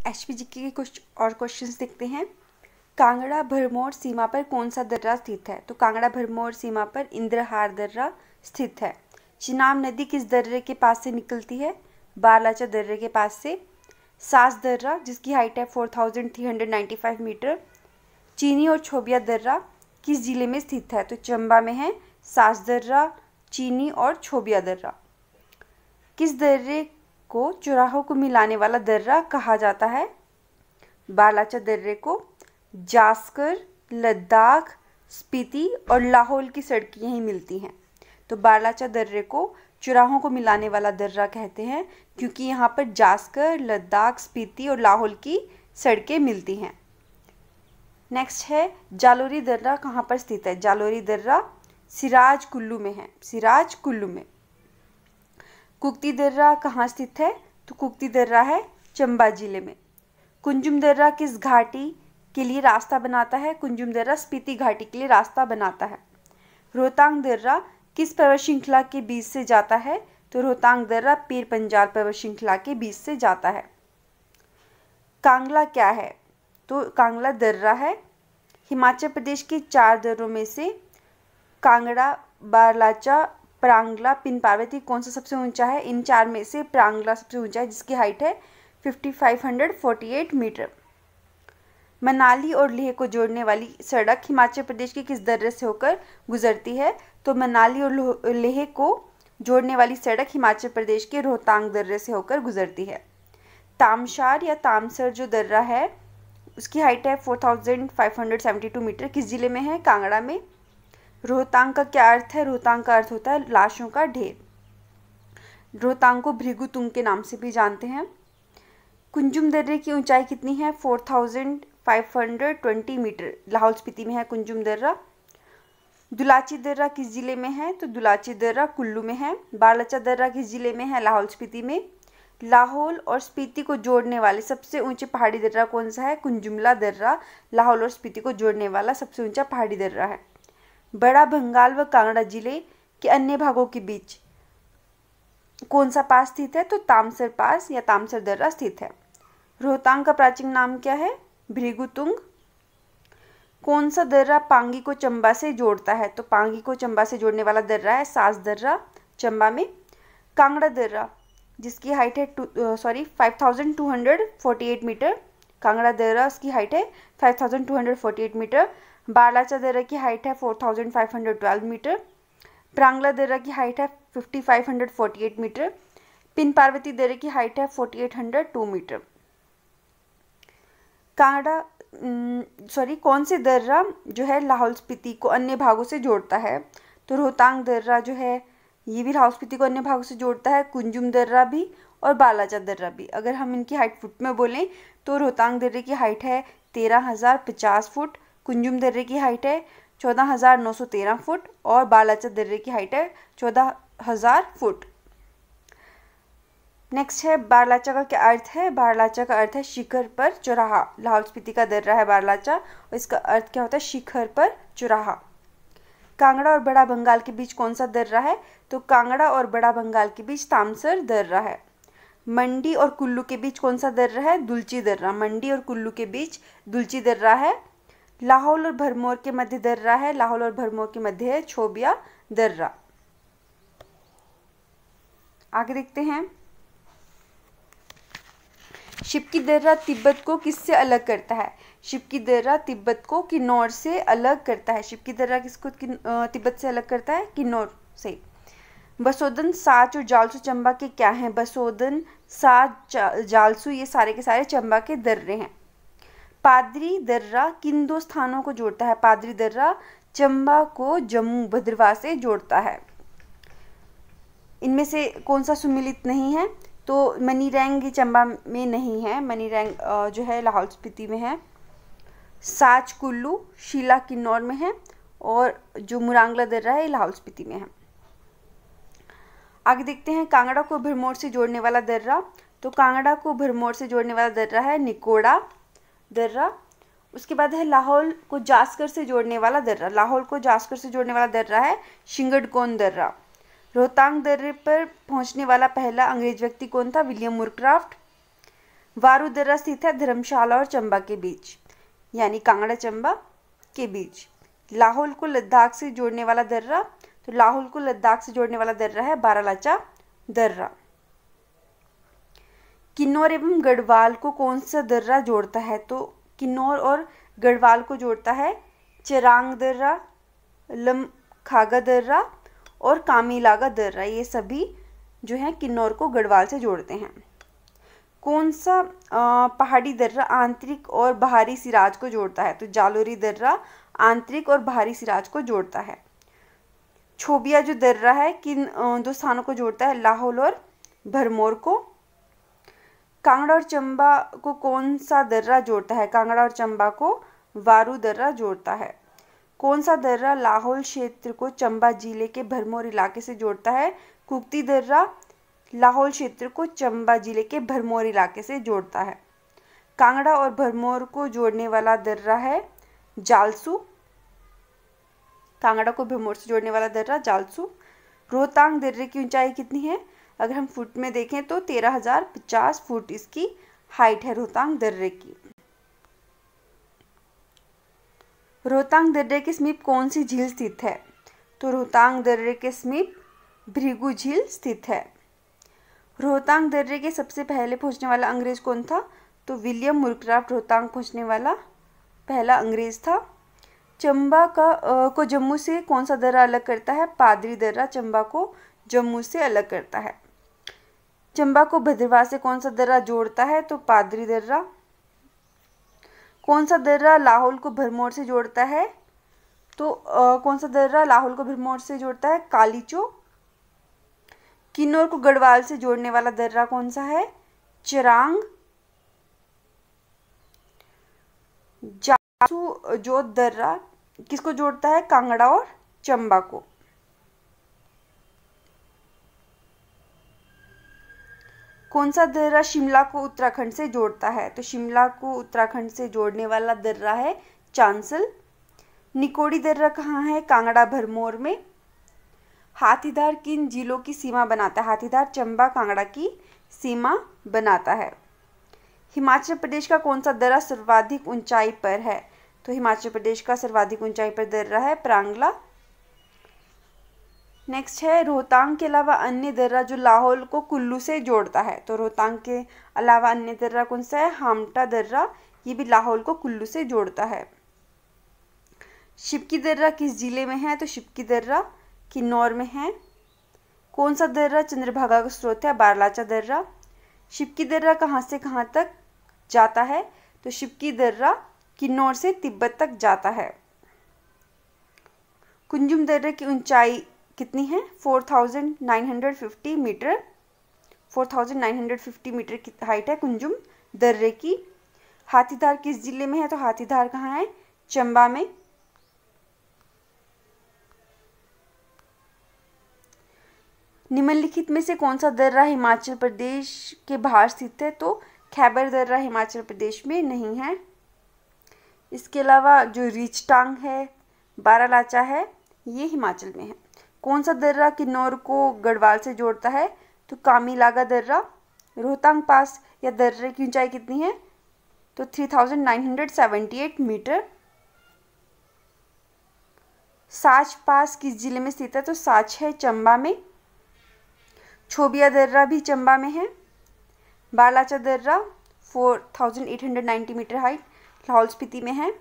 एचपीजीके के कुछ और क्वेश्चंस देखते हैं। कांगड़ा भरमौर सीमा पर कौन सा दर्रा स्थित है? तो कांगड़ा भरमौर सीमा पर इंद्रहार दर्रा स्थित है। चिनाब नदी किस दर्रे के पास से निकलती है? बारलाचा दर्रे के पास से। सास दर्रा जिसकी हाइट है 4395 मीटर। चीनी और छोबिया दर्रा किस जिले में स्थित है? तो चंबा में है सास दर्रा, चीनी और छोबिया दर्रा। किस दर्रे को चौराहों को मिलाने वाला दर्रा कहा जाता है? बारलाचा दर्रे को। जास्कर, लद्दाख, स्पीति और लाहौल की सड़कें यहीं मिलती हैं। तो बारलाचा दर्रे को चौराहों को मिलाने वाला दर्रा कहते हैं क्योंकि यहाँ पर जास्कर, लद्दाख, स्पीति और लाहौल की सड़कें मिलती हैं। नेक्स्ट है जालोरी दर्रा कहाँ पर स्थित है? जालोरी दर्रा सिराज कुल्लू में है, सिराज कुल्लू में। कुक्ती दर्रा कहाँ स्थित है? तो कुक्ती दर्रा है चंबा जिले में। कुंजुम दर्रा किस घाटी के लिए रास्ता बनाता है? कुंजुम दर्रा स्पीति घाटी के लिए रास्ता बनाता है। रोहतांग दर्रा किस पर्वत श्रृंखला के बीच से जाता है? तो रोहतांग दर्रा पीर पंजाल पर्वत श्रृंखला के बीच से जाता है। कांगला क्या है? तो कांगला दर्रा है। हिमाचल प्रदेश के 4 दर्रों में से कांगड़ा, बारलाचा, प्रांगला, पिन पार्वती कौन सा सबसे ऊंचा है? इन 4 में से प्रांगला सबसे ऊंचा है जिसकी हाइट है 5548 मीटर। मनाली और लेह को जोड़ने वाली सड़क हिमाचल प्रदेश के किस दर्रे से होकर गुजरती है? तो मनाली और लेह को जोड़ने वाली सड़क हिमाचल प्रदेश के रोहतांग दर्रे से होकर गुजरती है। तामशार या तामसर जो दर्रा है उसकी हाइट है 4572 मीटर, किस जिले में है? कांगड़ा में। रोहतांग का क्या अर्थ है? रोहतांग का अर्थ होता है लाशों का ढेर। रोहतांग को भृगुतुंग के नाम से भी जानते हैं। कुंजुम दर्रे की ऊंचाई कितनी है? 4520 मीटर, लाहौल स्पीति में है कुंजुम दर्रा। दुलाची दर्रा किस जिले में है? तो दुलाची दर्रा कुल्लू में है। बारलाचा दर्रा किस जिले में है? लाहौल स्पीति में। लाहौल और स्पीति को जोड़ने वाले सबसे ऊंचे पहाड़ी दर्रा कौन सा है? कुंजुमला दर्रा लाहौल और स्पीति को जोड़ने वाला सबसे ऊंचा पहाड़ी दर्रा है। बड़ा भंगाल व कांगड़ा जिले के अन्य भागों के बीच कौन सा पास स्थित है? तो तामसर पास या तामसर दर्रा स्थित है। रोहतांग का प्राचीन नाम क्या है? भृगुतुंग। कौन सा दर्रा पांगी को चंबा से जोड़ता है? तो पांगी को चंबा से जोड़ने वाला दर्रा है सास दर्रा चंबा में। कांगड़ा दर्रा जिसकी हाइट है 5248 मीटर, कांगड़ा दर्रा उसकी हाइट है 5248 मीटर। बारलाचा दर्रा की हाइट है 4512 मीटर। प्रांगला दर्रा की हाइट है 5548 मीटर। पिन पार्वती दर्रे की हाइट है 4802 मीटर। कौन से दर्रा जो है लाहौल स्पीति को अन्य भागों से जोड़ता है? तो रोहतांग दर्रा जो है ये भी लाहौल स्पीति को अन्य भागों से जोड़ता है, कुंजुम दर्रा भी और बारलाचा दर्रा भी। अगर हम इनकी हाइट फुट में बोलें तो रोहतांग दर्रे की हाइट है 13050 फुट, कुंजुम दर्रे की हाइट है 14913 फुट और बारलाचा दर्रे की हाइट है 14000 फुट। नेक्स्ट है बारलाचा का क्या अर्थ है? बारलाचा का अर्थ है शिखर पर चौराहा। लाहौल स्पीति का दर्रा है बारलाचा और इसका अर्थ क्या होता है? शिखर पर चौराहा। कांगड़ा और बड़ा बंगाल के बीच कौन सा दर्रा है? तो कांगड़ा और बड़ा बंगाल के बीच तामसर दर्रा है। मंडी और कुल्लू के बीच कौन सा दर्रा है? दुलची दर्रा। मंडी और कुल्लू के बीच दुलची दर्रा है। लाहौल और भरमौर के मध्य दर्रा है, लाहौल और भरमौर के मध्य है छोबिया दर्रा। आगे देखते हैं। शिपकी दर्रा तिब्बत को किससे अलग करता है? शिपकी दर्रा तिब्बत को किन्नौर से अलग करता है। शिपकी दर्रा किसको तिब्बत से अलग करता है? किन्नौर से। बसोदन, साच और जालसू चंबा के क्या हैं? बसोदन, साच, जालसू ये सारे के सारे चंबा के दर्रे हैं। पादरी दर्रा किन 2 स्थानों को जोड़ता है? पादरी दर्रा चंबा को जम्मू भद्रवाह से जोड़ता है। इनमें से कौन सा सुमिलित नहीं है? तो मनीरैंग चंबा में नहीं है, मनीरैंग जो है लाहौल स्पीति में है। साच कुल्लू, शीला किन्नौर में है और जो मुरांगला दर्रा है लाहौल स्पीति में है। आगे देखते हैं कांगड़ा को भरमौर से जोड़ने वाला दर्रा। तो कांगड़ा को भरमौर से जोड़ने वाला दर्रा है निकोड़ा दर्रा। उसके बाद है लाहौल को जास्कर से जोड़ने वाला दर्रा। लाहौल को जास्कर से जोड़ने वाला दर्रा है शिंगड़कोन दर्रा। रोहतांग दर्रे पर पहुंचने वाला पहला अंग्रेज व्यक्ति कौन था? विलियम मुरक्राफ्ट। वारू दर्रा स्थित है धर्मशाला और चंबा के बीच, यानी कांगड़ा चंबा के बीच। लाहौल को लद्दाख से जोड़ने वाला दर्रा, तो लाहौल को लद्दाख से जोड़ने वाला दर्रा है बारालाचा दर्रा। किन्नौर एवं गढ़वाल को कौन सा दर्रा जोड़ता है? तो किन्नौर और गढ़वाल को जोड़ता है चरांग दर्रा, लमखागा दर्रा और कामीलागा दर्रा। ये सभी जो है किन्नौर को गढ़वाल से जोड़ते हैं। कौन सा पहाड़ी दर्रा आंतरिक और बाहरी सिराज को जोड़ता है? तो जालोरी दर्रा आंतरिक और बाहरी सिराज को जोड़ता है। छोबिया जो दर्रा है किन दो स्थानों को जोड़ता है? लाहौल और भरमौर को। कांगड़ा और चंबा को कौन सा दर्रा जोड़ता है? कांगड़ा और चंबा को वारू दर्रा जोड़ता है। कौन सा दर्रा लाहौल क्षेत्र को चंबा जिले के भरमौर इलाके से जोड़ता है? कुक्ती दर्रा लाहौल क्षेत्र को चंबा जिले के भरमौर इलाके से जोड़ता है। कांगड़ा और भरमौर को जोड़ने वाला दर्रा है जालसू। कांगड़ा को भरमौर से जोड़ने वाला दर्रा जालसू। रोहतांग दर्रे की ऊंचाई कितनी है? अगर हम फुट में देखें तो 13,050 फुट इसकी हाइट है रोहतांग दर्रे की। रोहतांग दर्रे के समीप कौन सी झील स्थित है? तो रोहतांग दर्रे के समीप भृगु झील स्थित है। रोहतांग दर्रे के सबसे पहले पहुंचने वाला अंग्रेज कौन था? तो विलियम मुरक्राफ्ट रोहतांग पहुंचने वाला पहला अंग्रेज था। चंबा को जम्मू से कौन सा दर्रा अलग करता है? पादरी दर्रा चंबा को जम्मू से अलग करता है। चंबा को भद्रवाह से कौन सा दर्रा जोड़ता है? तो पादरी दर्रा। कौन सा दर्रा लाहौल को भरमौर से जोड़ता है? तो कौन सा दर्रा लाहौल को भरमौर से जोड़ता है? कालीचो। किन्नौर को गढ़वाल से जोड़ने वाला दर्रा कौन सा है? चरांग। जासू जो दर्रा किसको जोड़ता है? कांगड़ा और चंबा को। कौन सा दर्रा शिमला को उत्तराखंड से जोड़ता है? तो शिमला को उत्तराखंड से जोड़ने वाला दर्रा है चांसल। निकोड़ी दर्रा कहाँ है? कांगड़ा भरमौर में। हाथीदार किन जिलों की सीमा बनाता है? हाथीदार चंबा कांगड़ा की सीमा बनाता है। हिमाचल प्रदेश का कौन सा दर्रा सर्वाधिक ऊंचाई पर है? तो हिमाचल प्रदेश का सर्वाधिक ऊंचाई पर दर्रा है प्रांगला। नेक्स्ट है रोहतांग के अलावा अन्य दर्रा जो लाहौल को कुल्लू से जोड़ता है। तो रोहतांग के अलावा अन्य दर्रा कौन सा है? हामटा दर्रा, ये भी लाहौल को कुल्लू से जोड़ता है। शिपकी दर्रा किस जिले में है? तो शिपकी दर्रा किन्नौर में है। कौन सा दर्रा चंद्रभागा का स्रोत है? बारालाचा दर्रा। शिपकी दर्रा कहाँ से कहाँ तक जाता है? तो शिपकी दर्रा किन्नौर से तिब्बत तक जाता है। कुंजुम दर्रे की ऊंचाई कितनी है? 4,950 मीटर। 4,950 मीटर की हाइट है कुंजुम दर्रे की। हाथीदार किस जिले में है? तो हाथीदार कहाँ है? चंबा में। निम्नलिखित में से कौन सा दर्रा हिमाचल प्रदेश के बाहर स्थित है? तो खैबर दर्रा हिमाचल प्रदेश में नहीं है। इसके अलावा जो रीचटांग है, बारालाचा है, ये हिमाचल में है। कौन सा दर्रा किन्नौर को गढ़वाल से जोड़ता है? तो कामीलागा दर्रा। रोहतांग पास या दर्रे की ऊंचाई कितनी है? तो 3,978 मीटर। साच पास किस जिले में स्थित है? तो साच है चंबा में। छोबिया दर्रा भी चंबा में है। बारालाचा दर्रा 4,890 मीटर हाइट लाहौल स्पीति में है।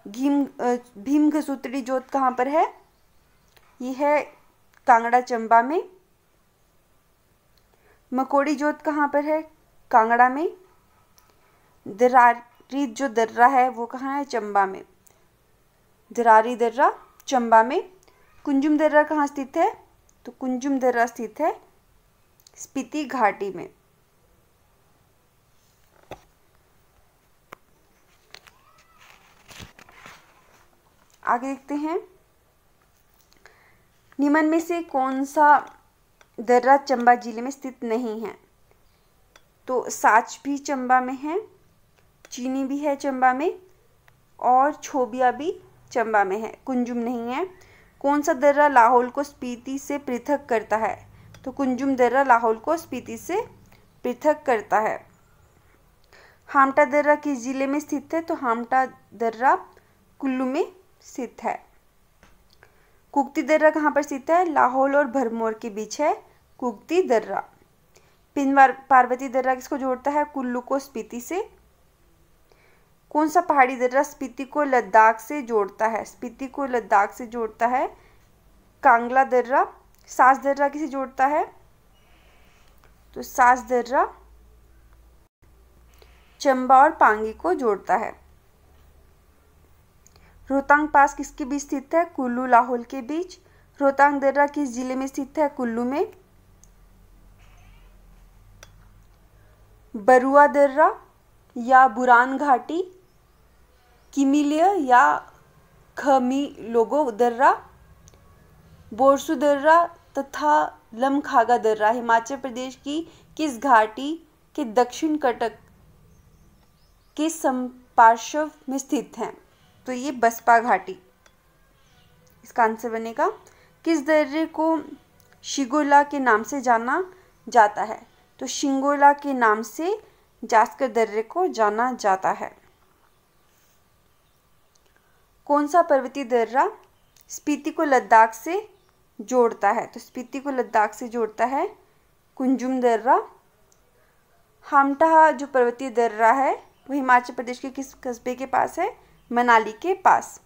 भीम घसूतड़ी जोत कहाँ पर है? ये है कांगड़ा चंबा में। मकोड़ी जोत कहाँ पर है? कांगड़ा में। दरारी जो दर्रा है वो कहाँ है? चंबा में। दरारी दर्रा चंबा में। कुंजुम दर्रा कहाँ स्थित है? तो कुंजुम दर्रा स्थित है स्पीति घाटी में। आगे देखते हैं, निम्न में से कौन सा दर्रा चंबा जिले में स्थित नहीं है? तो साच भी चंबा में है, चीनी भी है चंबा में और छोबिया भी चंबा में है, कुंजुम नहीं है। कौन सा दर्रा लाहौल को स्पीति से पृथक करता है? तो कुंजुम दर्रा लाहौल को स्पीति से पृथक करता है। हामटा दर्रा किस जिले में स्थित है? तो हामटा दर्रा कुल्लू में स्थित है। कुक्ती दर्रा कहाँ पर स्थित है? लाहौल और भरमौर के बीच है कुक्ती दर्रा। पिंजवार पार्वती दर्रा किसको जोड़ता है? कुल्लू को स्पीति से। कौन सा पहाड़ी दर्रा स्पीति को लद्दाख से जोड़ता है? स्पीति को लद्दाख से जोड़ता है कांगला दर्रा। सास दर्रा किसे जोड़ता है? तो सास दर्रा चंबा और पांगी को जोड़ता है। रोहतांग पास किसके बीच स्थित है? कुल्लू लाहौल के बीच। रोहतांग दर्रा किस जिले में स्थित है? कुल्लू में। बरुआ दर्रा या बुरान घाटी, किमिलिय या खमीलोगो दर्रा, बोरसू दर्रा तथा लमखागा दर्रा हिमाचल प्रदेश की किस घाटी के दक्षिण कटक के संपार्श्व में स्थित हैं? तो ये बसपा घाटी इसका आंसर बनेगा। किस दर्रे को शिंगोला के नाम से जाना जाता है? तो शिंगोला के नाम से जास्कर दर्रे को जाना जाता है। कौन सा पर्वतीय दर्रा स्पीति को लद्दाख से जोड़ता है? तो स्पीति को लद्दाख से जोड़ता है कुंजुम दर्रा। हामटा जो पर्वतीय दर्रा है वो हिमाचल प्रदेश के किस कस्बे के पास है? मनाली के पास।